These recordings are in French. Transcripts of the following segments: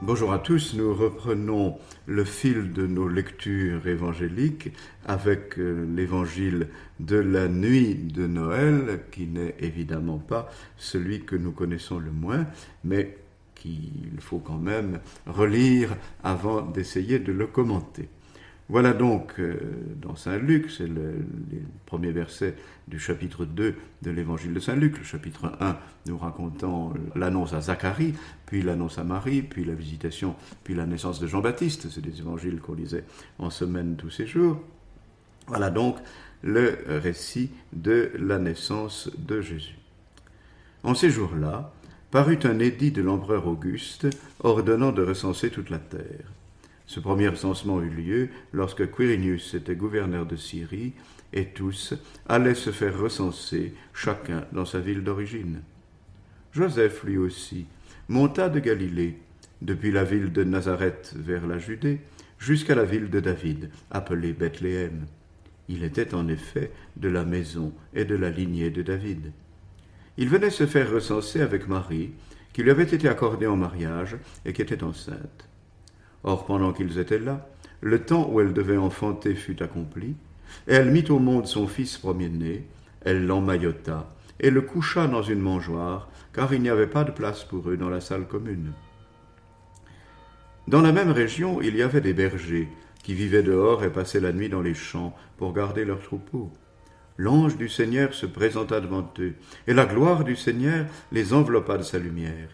Bonjour à tous, nous reprenons le fil de nos lectures évangéliques avec l'évangile de la nuit de Noël, qui n'est évidemment pas celui que nous connaissons le moins, mais qu'il faut quand même relire avant d'essayer de le commenter. Voilà donc dans Saint Luc, c'est les premiers versets du chapitre 2 de l'évangile de Saint Luc. Le chapitre 1 nous racontant l'annonce à Zacharie, puis l'annonce à Marie, puis la visitation, puis la naissance de Jean-Baptiste. C'est des évangiles qu'on lisait en semaine tous ces jours. Voilà donc le récit de la naissance de Jésus. En ces jours-là, parut un édit de l'empereur Auguste ordonnant de recenser toute la terre. Ce premier recensement eut lieu lorsque Quirinius était gouverneur de Syrie, et tous allaient se faire recenser, chacun dans sa ville d'origine. Joseph, lui aussi, monta de Galilée, depuis la ville de Nazareth vers la Judée, jusqu'à la ville de David, appelée Bethléem. Il était en effet de la maison et de la lignée de David. Il venait se faire recenser avec Marie, qui lui avait été accordée en mariage et qui était enceinte. Or, pendant qu'ils étaient là, le temps où elle devait enfanter fut accompli, et elle mit au monde son fils premier-né, elle l'emmaillota, et le coucha dans une mangeoire, car il n'y avait pas de place pour eux dans la salle commune. Dans la même région, il y avait des bergers, qui vivaient dehors et passaient la nuit dans les champs pour garder leurs troupeaux. L'ange du Seigneur se présenta devant eux, et la gloire du Seigneur les enveloppa de sa lumière.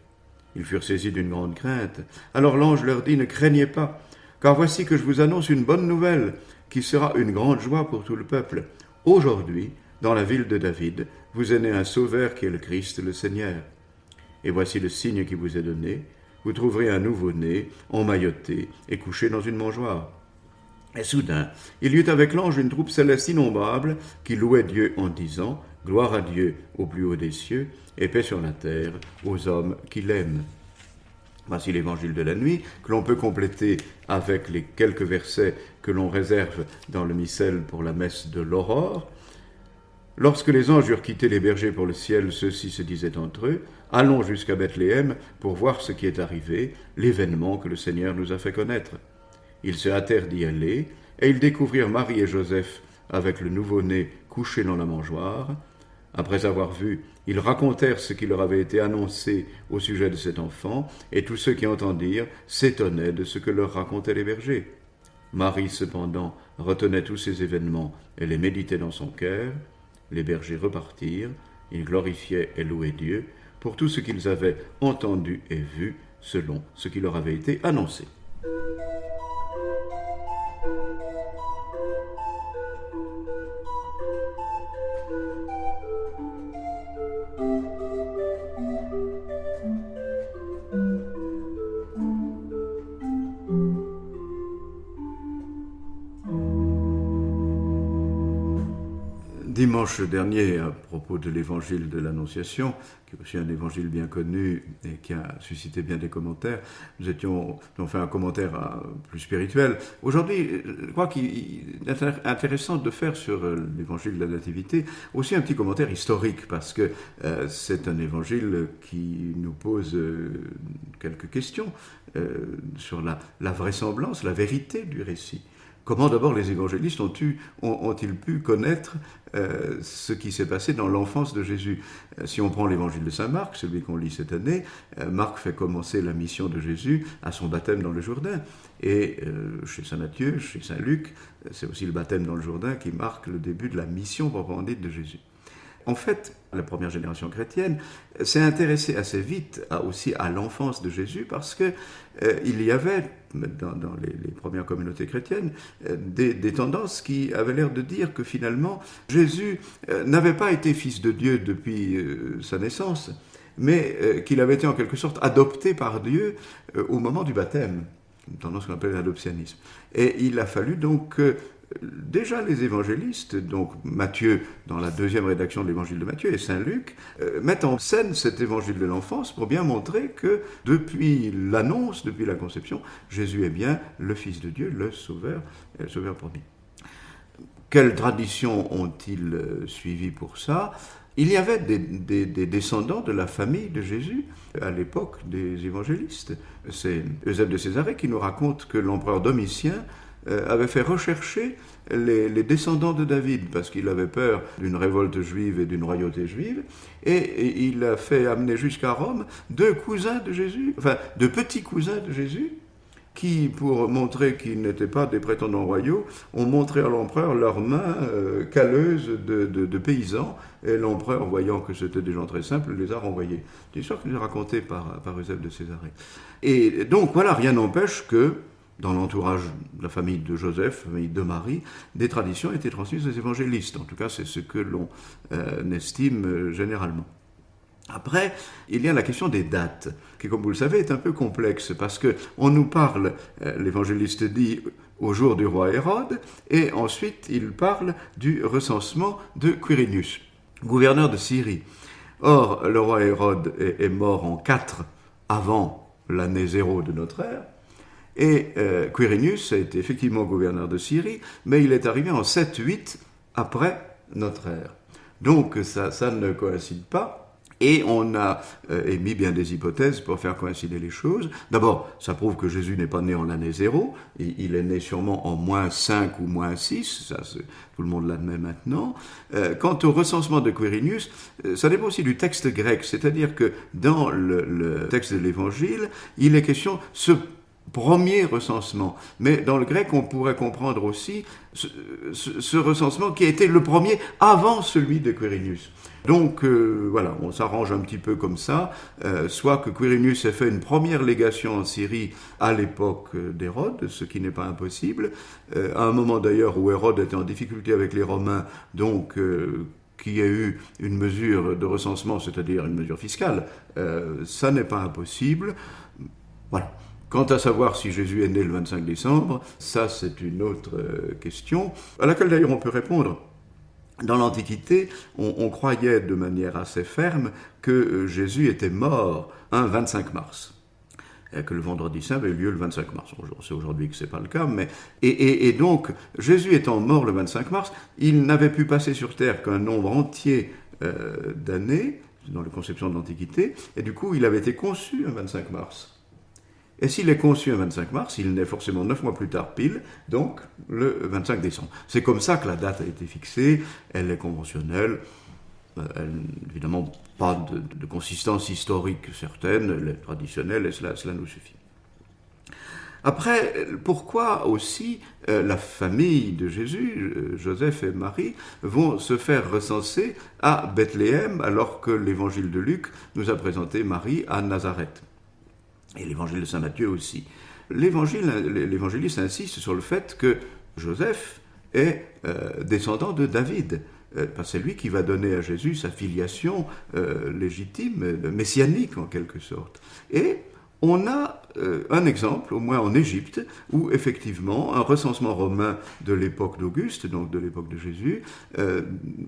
Ils furent saisis d'une grande crainte. Alors l'ange leur dit « Ne craignez pas, car voici que je vous annonce une bonne nouvelle, qui sera une grande joie pour tout le peuple. Aujourd'hui, dans la ville de David, vous est né un sauveur qui est le Christ, le Seigneur. Et voici le signe qui vous est donné. Vous trouverez un nouveau-né, emmailloté et couché dans une mangeoire. » Et soudain, il y eut avec l'ange une troupe céleste innombrable qui louait Dieu en disant « Gloire à Dieu au plus haut des cieux, et paix sur la terre aux hommes qui l'aiment. » Voici l'évangile de la nuit, que l'on peut compléter avec les quelques versets que l'on réserve dans le missel pour la messe de l'aurore. Lorsque les anges eurent quitté les bergers pour le ciel, ceux-ci se disaient entre eux « Allons jusqu'à Bethléem pour voir ce qui est arrivé, l'événement que le Seigneur nous a fait connaître. » Ils se hâtèrent d'y aller, et ils découvrirent Marie et Joseph avec le nouveau-né couché dans la mangeoire. Après avoir vu, ils racontèrent ce qui leur avait été annoncé au sujet de cet enfant, et tous ceux qui entendirent s'étonnaient de ce que leur racontaient les bergers. Marie, cependant, retenait tous ces événements et les méditait dans son cœur. Les bergers repartirent, ils glorifiaient et louaient Dieu pour tout ce qu'ils avaient entendu et vu, selon ce qui leur avait été annoncé. Dimanche dernier, à propos de l'évangile de l'Annonciation, qui est aussi un évangile bien connu et qui a suscité bien des commentaires, nous avons fait un commentaire plus spirituel. Aujourd'hui, je crois qu'il est intéressant de faire sur l'évangile de la Nativité aussi un petit commentaire historique, parce que c'est un évangile qui nous pose quelques questions sur la vraisemblance, la vérité du récit. Comment d'abord les évangélistes ont-ils pu connaître ce qui s'est passé dans l'enfance de Jésus? Si on prend l'évangile de saint Marc, celui qu'on lit cette année, Marc fait commencer la mission de Jésus à son baptême dans le Jourdain. Et chez saint Matthieu, chez saint Luc, c'est aussi le baptême dans le Jourdain qui marque le début de la mission proprement dite de Jésus. En fait, la première génération chrétienne s'est intéressée assez vite aussi à l'enfance de Jésus, parce que il y avait dans les premières communautés chrétiennes des tendances qui avaient l'air de dire que finalement Jésus n'avait pas été fils de Dieu depuis sa naissance, mais qu'il avait été en quelque sorte adopté par Dieu au moment du baptême, une tendance qu'on appelle l'adoptionnisme. Et il a fallu donc déjà les évangélistes, donc Matthieu dans la deuxième rédaction de l'évangile de Matthieu et Saint Luc, mettent en scène cet évangile de l'enfance pour bien montrer que depuis l'annonce, depuis la conception, Jésus est bien le Fils de Dieu, le Sauveur promis. Quelles traditions ont-ils suivi pour ça? Il y avait des descendants de la famille de Jésus à l'époque des évangélistes. C'est Eusèbe de Césarée qui nous raconte que l'empereur Domitien avait fait rechercher les descendants de David, parce qu'il avait peur d'une révolte juive et d'une royauté juive, et il a fait amener jusqu'à Rome deux cousins de Jésus, enfin deux petits cousins de Jésus, qui, pour montrer qu'ils n'étaient pas des prétendants royaux, ont montré à l'empereur leurs mains calleuses de paysans, et l'empereur, voyant que c'était des gens très simples, les a renvoyés. C'est une histoire qui nous est racontée par Eusèbe de Césarée. Et donc voilà, rien n'empêche que dans l'entourage de la famille de Joseph, famille de Marie, des traditions étaient transmises aux évangélistes. En tout cas, c'est ce que l'on estime généralement. Après, il y a la question des dates, qui, comme vous le savez, est un peu complexe, parce qu'on nous parle, l'évangéliste dit, au jour du roi Hérode, et ensuite il parle du recensement de Quirinius, gouverneur de Syrie. Or, le roi Hérode est mort en 4 avant l'année 0 de notre ère, et Quirinius a été effectivement gouverneur de Syrie, mais il est arrivé en 7-8 après notre ère. Donc ça ne coïncide pas. Et on a émis bien des hypothèses pour faire coïncider les choses. D'abord, ça prouve que Jésus n'est pas né en l'année 0, il est né sûrement en -5 ou -6, ça tout le monde l'admet maintenant. Quant au recensement de Quirinius, ça dépend aussi du texte grec, c'est-à-dire que dans le texte de l'Évangile, il est question ce premier recensement. Mais dans le grec, on pourrait comprendre aussi ce recensement qui a été le premier avant celui de Quirinius. Donc voilà, on s'arrange un petit peu comme ça, soit que Quirinius ait fait une première légation en Syrie à l'époque d'Hérode, ce qui n'est pas impossible, à un moment d'ailleurs où Hérode était en difficulté avec les Romains, donc qu'il y ait eu une mesure de recensement, c'est-à-dire une mesure fiscale, ça n'est pas impossible. Voilà. Quant à savoir si Jésus est né le 25 décembre, ça c'est une autre question, à laquelle d'ailleurs on peut répondre. Dans l'Antiquité, on croyait de manière assez ferme que Jésus était mort un 25 mars. Et que le vendredi saint avait eu lieu le 25 mars. C'est aujourd'hui que ce n'est pas le cas. Mais... Et donc, Jésus étant mort le 25 mars, il n'avait pu passer sur terre qu'un nombre entier d'années, dans la conception de l'Antiquité, et du coup, il avait été conçu un 25 mars. Et s'il est conçu un 25 mars, il naît forcément 9 mois plus tard pile, donc le 25 décembre. C'est comme ça que la date a été fixée, elle est conventionnelle, elle évidemment pas de consistance historique certaine, elle est traditionnelle et cela nous suffit. Après, pourquoi aussi la famille de Jésus, Joseph et Marie, vont se faire recenser à Bethléem alors que l'évangile de Luc nous a présenté Marie à Nazareth ? Et l'évangile de saint Matthieu aussi. L'évangéliste insiste sur le fait que Joseph est descendant de David. C'est lui qui va donner à Jésus sa filiation légitime, messianique en quelque sorte. Et on a un exemple, au moins en Égypte, où effectivement un recensement romain de l'époque d'Auguste, donc de l'époque de Jésus,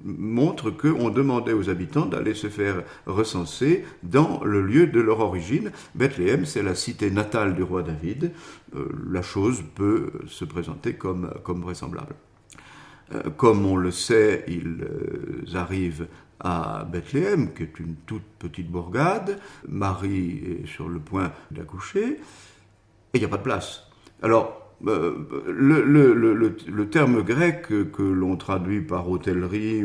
montre qu'on demandait aux habitants d'aller se faire recenser dans le lieu de leur origine. Bethléem, c'est la cité natale du roi David. La chose peut se présenter comme vraisemblable. Comme on le sait, ils arrivent à Bethléem, qui est une toute petite bourgade. Marie est sur le point d'accoucher, et il n'y a pas de place. Alors, le terme grec que l'on traduit par hôtellerie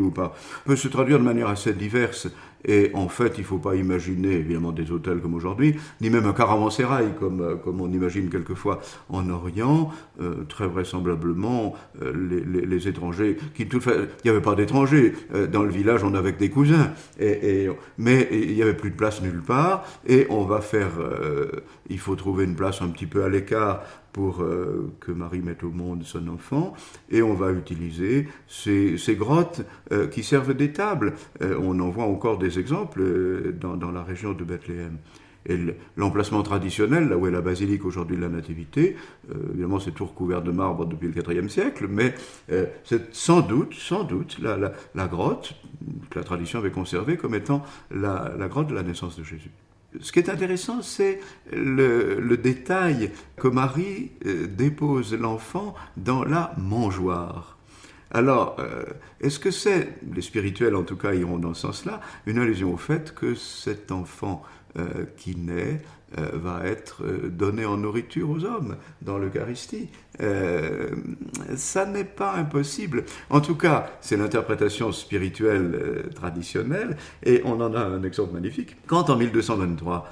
peut se traduire de manière assez diverse. Et en fait, il ne faut pas imaginer évidemment des hôtels comme aujourd'hui, ni même un caravansérail comme on imagine quelquefois en Orient. Très vraisemblablement, les étrangers, il n'y avait pas d'étrangers. Dans le village, on avait que des cousins. Mais il n'y avait plus de place nulle part. Et on va faire... il faut trouver une place un petit peu à l'écart pour que Marie mette au monde son enfant, et on va utiliser ces grottes qui servent d'étable. On en voit encore des exemples dans la région de Bethléem. Et l'emplacement traditionnel, là où est la basilique aujourd'hui de la Nativité, évidemment c'est tout recouvert de marbre depuis le IVe siècle, mais c'est sans doute la grotte que la tradition avait conservée comme étant la grotte de la naissance de Jésus. Ce qui est intéressant, c'est le détail que Marie dépose l'enfant dans la mangeoire. Alors, est-ce que c'est, les spirituels en tout cas iront dans ce sens-là, une allusion au fait que cet enfant qui naît va être donné en nourriture aux hommes dans l'Eucharistie? Ça n'est pas impossible. En tout cas, c'est l'interprétation spirituelle traditionnelle, et on en a un exemple magnifique. Quand en 1223,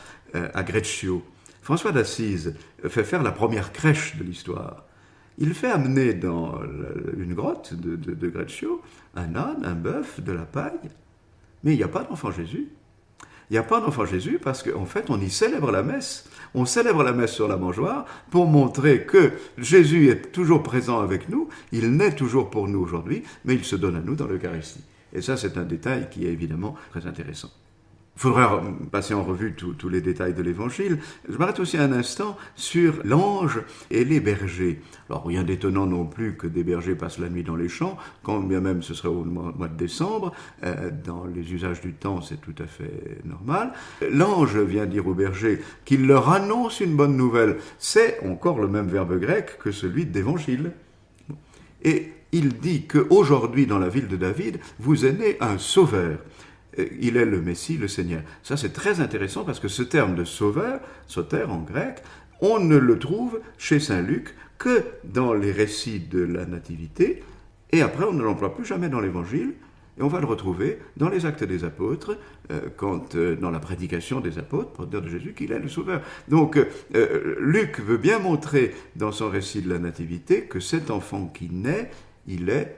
à Greccio, François d'Assise fait faire la première crèche de l'histoire, il fait amener dans une grotte de Greccio un âne, un bœuf, de la paille, mais il n'y a pas d'enfant Jésus. Il n'y a pas d'enfant Jésus parce qu'en fait, on y célèbre la messe. On célèbre la messe sur la mangeoire pour montrer que Jésus est toujours présent avec nous, il naît toujours pour nous aujourd'hui, mais il se donne à nous dans l'Eucharistie. Et ça, c'est un détail qui est évidemment très intéressant. Il faudrait passer en revue tous les détails de l'Évangile. Je m'arrête aussi un instant sur l'ange et les bergers. Alors, rien d'étonnant non plus que des bergers passent la nuit dans les champs, quand bien même ce serait au mois de décembre. Dans les usages du temps, c'est tout à fait normal. L'ange vient dire aux bergers qu'il leur annonce une bonne nouvelle. C'est encore le même verbe grec que celui d'Évangile. Et il dit qu'aujourd'hui, dans la ville de David, vous est né un sauveur. Il est le Messie, le Seigneur. Ça, c'est très intéressant parce que ce terme de sauveur, soter en grec, on ne le trouve chez saint Luc que dans les récits de la Nativité, et après on ne l'emploie plus jamais dans l'Évangile, et on va le retrouver dans les Actes des Apôtres, dans la prédication des apôtres, pour dire de Jésus qu'il est le sauveur. Donc, Luc veut bien montrer dans son récit de la Nativité que cet enfant qui naît, il est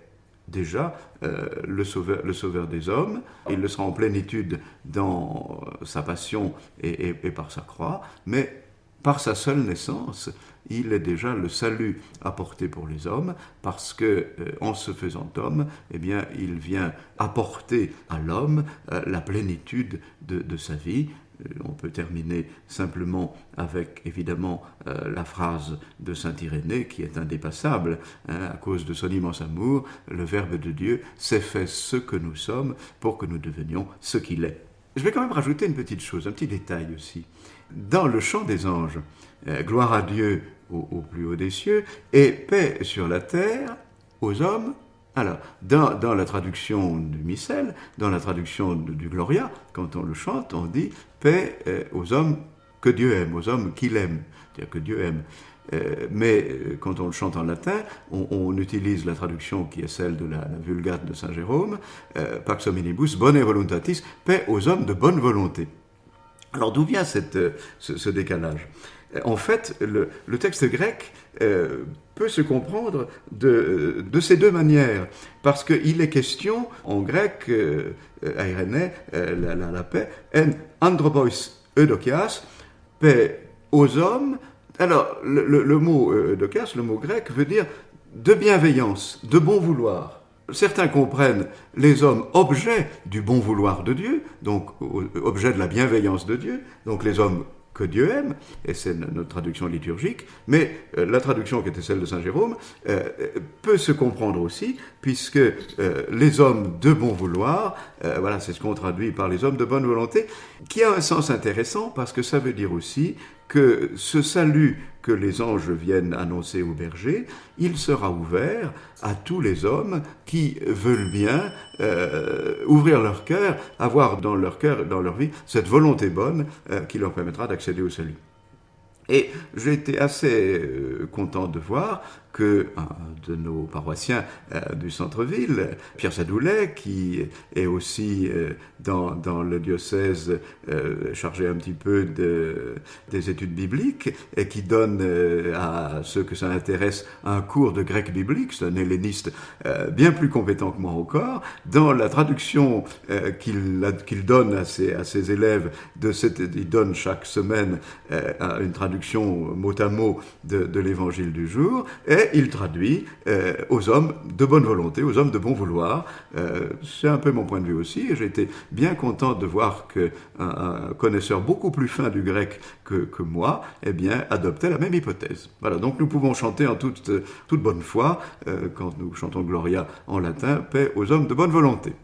déjà le sauveur des hommes. Il le sera en plénitude dans sa passion et par sa croix, mais par sa seule naissance, il est déjà le salut apporté pour les hommes, parce que en se faisant homme, eh bien, il vient apporter à l'homme la plénitude de sa vie. On peut terminer simplement avec, évidemment, la phrase de saint Irénée qui est indépassable, à cause de son immense amour, le Verbe de Dieu s'est fait ce que nous sommes pour que nous devenions ce qu'il est. Je vais quand même rajouter une petite chose, un petit détail aussi. Dans le chant des anges, gloire à Dieu au plus haut des cieux et paix sur la terre aux hommes. Alors, dans la traduction du Missel, dans la traduction du Gloria, quand on le chante, on dit « paix aux hommes que Dieu aime, aux hommes qu'il aime », c'est-à-dire que Dieu aime. Mais quand on le chante en latin, on utilise la traduction qui est celle de la Vulgate de Saint Jérôme, « Pax hominibus bonae voluntatis », paix aux hommes de bonne volonté. Alors, d'où vient ce décalage ? En fait, le texte grec peut se comprendre de ces deux manières, parce qu'il est question, en grec, airénée, la paix, en anthropos eudokias, paix aux hommes. Alors, le mot eudokias, le mot grec, veut dire de bienveillance, de bon vouloir. Certains comprennent les hommes objets du bon vouloir de Dieu, donc objets de la bienveillance de Dieu, donc les hommes que Dieu aime, et c'est notre traduction liturgique, mais la traduction qui était celle de Saint Jérôme peut se comprendre aussi, puisque les hommes de bon vouloir, voilà, c'est ce qu'on traduit par les hommes de bonne volonté, qui a un sens intéressant, parce que ça veut dire aussi que ce salut que les anges viennent annoncer aux bergers, il sera ouvert à tous les hommes qui veulent bien ouvrir leur cœur, avoir dans leur cœur, dans leur vie, cette volonté bonne qui leur permettra d'accéder au salut. Et j'ai été assez content de voir que un de nos paroissiens du centre-ville, Pierre Sadoulet, qui est aussi dans le diocèse chargé un petit peu des études bibliques et qui donne à ceux que ça intéresse un cours de grec biblique, c'est un helléniste bien plus compétent que moi encore, dans la traduction qu'il donne à ses élèves, il donne chaque semaine une traduction mot à mot de l'évangile du jour, et il traduit aux hommes de bonne volonté, aux hommes de bon vouloir. C'est un peu mon point de vue aussi, et j'ai été bien content de voir qu'un connaisseur beaucoup plus fin du grec que moi, eh bien, adoptait la même hypothèse. Voilà, donc nous pouvons chanter en toute bonne foi, quand nous chantons Gloria en latin, paix aux hommes de bonne volonté.